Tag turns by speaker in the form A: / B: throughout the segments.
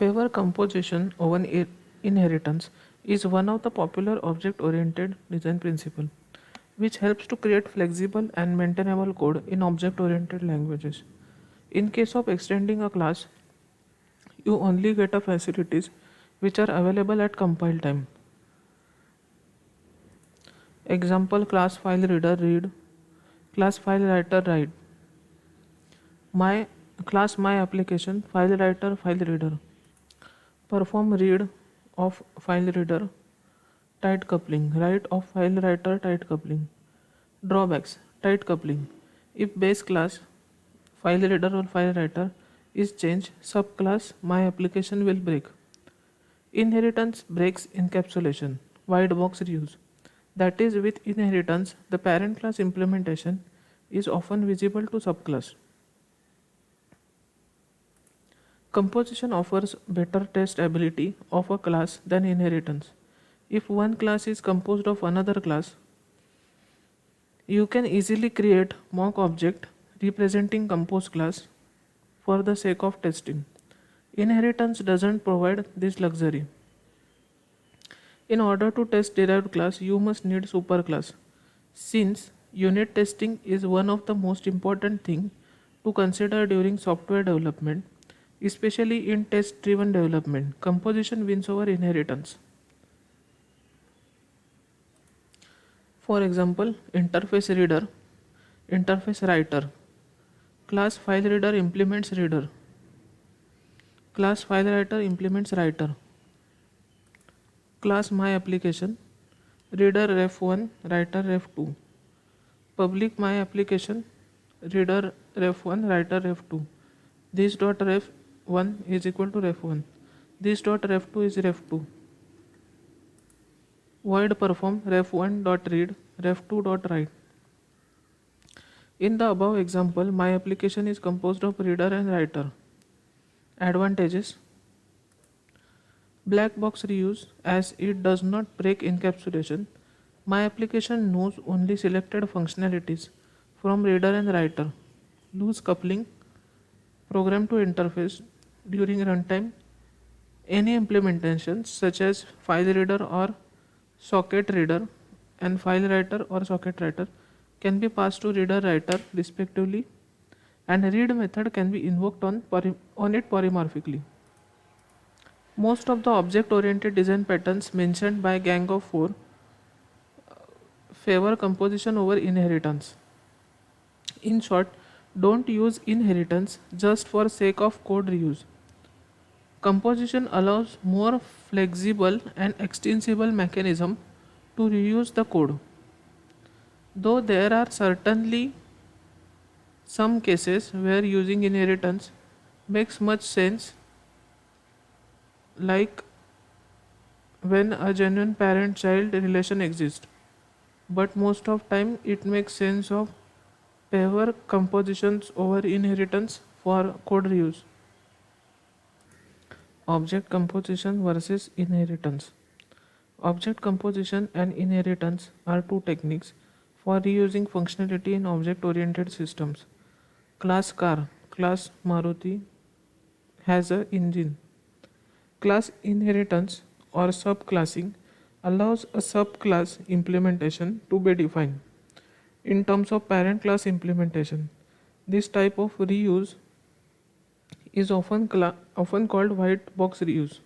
A: Favor composition over inheritance is one of the popular object-oriented design principle, which helps to create flexible and maintainable code in object-oriented languages. In case of extending a class, you only get a facilities which are available at compile time. Example class file reader read, class file writer write, my class my application file writer file reader. Perform read of file reader tight coupling, write of file writer tight coupling. Drawbacks tight coupling. If base class file reader or file writer is changed, subclass my application will break. Inheritance breaks encapsulation, white box reuse. That is, with inheritance, the parent class implementation is often visible to subclass. Composition offers better test ability of a class than inheritance. If one class is composed of another class, you can easily create mock object representing composed class for the sake of testing. Inheritance doesn't provide this luxury. In order to test derived class, you must need superclass. Since unit testing is one of the most important thing to consider during software development, especially in test driven development, composition wins over inheritance. For example, interface reader, interface writer, class file reader implements reader, class file writer implements writer, class my application, reader ref1, writer ref2, public my application, reader ref1, writer ref2. This dot ref1 is equal to ref1. This dot ref2 is ref2. Void perform ref1 dot read, ref2 dot write. In the above example, my application is composed of reader and writer. Advantages: black box reuse, as it does not break encapsulation. My application knows only selected functionalities from reader and writer. Loose coupling, program to interface during runtime. Any implementations such as file reader or socket reader and file writer or socket writer can be passed to reader writer respectively, and read method can be invoked on it polymorphically. Most of the object oriented design patterns mentioned by Gang of 4 favor composition over inheritance. In short, don't use inheritance just for sake of code reuse. Composition allows more flexible and extensible mechanism to reuse the code. Though there are certainly some cases where using inheritance makes much sense, like when a genuine parent child relation exists, but most of time it makes sense of favor compositions over inheritance for code reuse. Object composition versus inheritance. Object composition and inheritance are two techniques for reusing functionality in object oriented systems. Class car, class Maruti has a engine. Class inheritance or subclassing allows a subclass implementation to be defined in terms of parent class implementation. This type of reuse is often called white box reuse.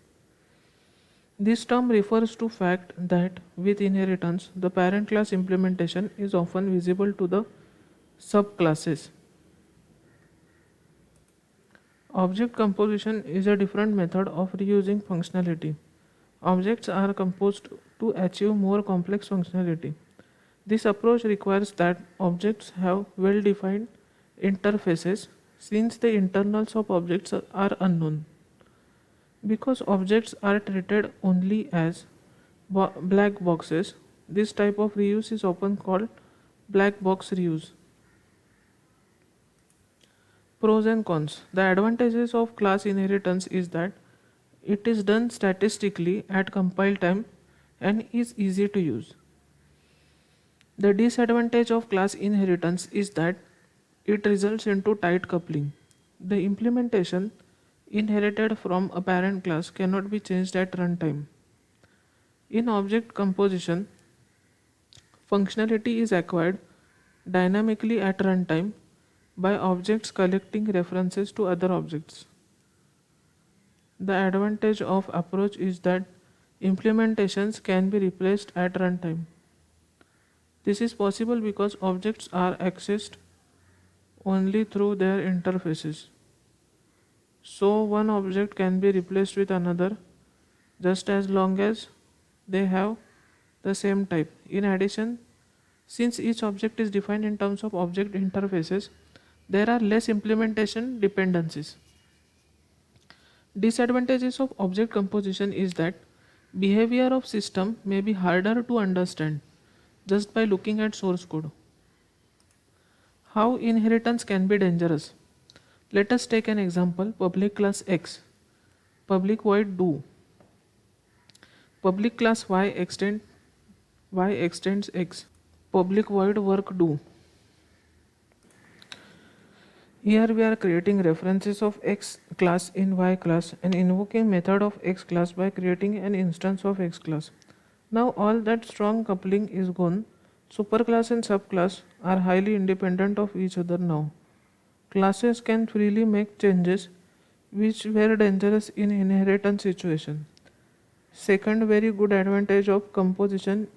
A: This term refers to fact that with inheritance, the parent class implementation is often visible to the subclasses. Object composition is a different method of reusing functionality. Objects are composed to achieve more complex functionality. This approach requires that objects have well defined interfaces since the internals of objects are unknown. Because objects are treated only as black boxes, this type of reuse is often called black box reuse. Pros and cons. The advantages of class inheritance is that it is done statistically at compile time and is easy to use. The disadvantage of class inheritance is that it results into tight coupling. The implementation inherited from a parent class cannot be changed at runtime. In object composition, functionality is acquired dynamically at runtime by objects collecting references to other objects. The advantage of approach is that implementations can be replaced at runtime. This is possible because objects are accessed only through their interfaces. So one object can be replaced with another just as long as they have the same type. In addition, since each object is defined in terms of object interfaces, there are less implementation dependencies. Disadvantages of object composition is that behavior of system may be harder to understand just by looking at source code. How inheritance can be dangerous? Let us take an example: public class X, public void do, public class Y extends X, public void work do. Here we are creating references of X class in Y class and invoking method of X class by creating an instance of X class. Now all that strong coupling is gone. Superclass and subclass are highly independent of each other now. Classes can freely make changes which were dangerous in inheritance situation. Second very good advantage of composition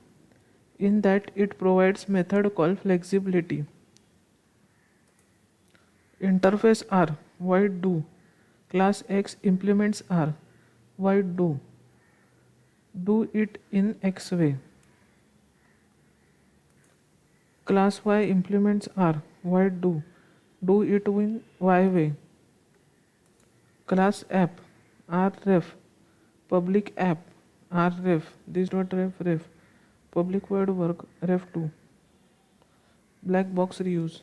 A: in that it provides method called flexibility. Interface R, void do. Class X implements R, void do. Do it in X way. Class Y implements R, void do. Do it in Y way. Class app, ref. Public app, ref. This dot ref. Public void work, ref2. Black box reuse.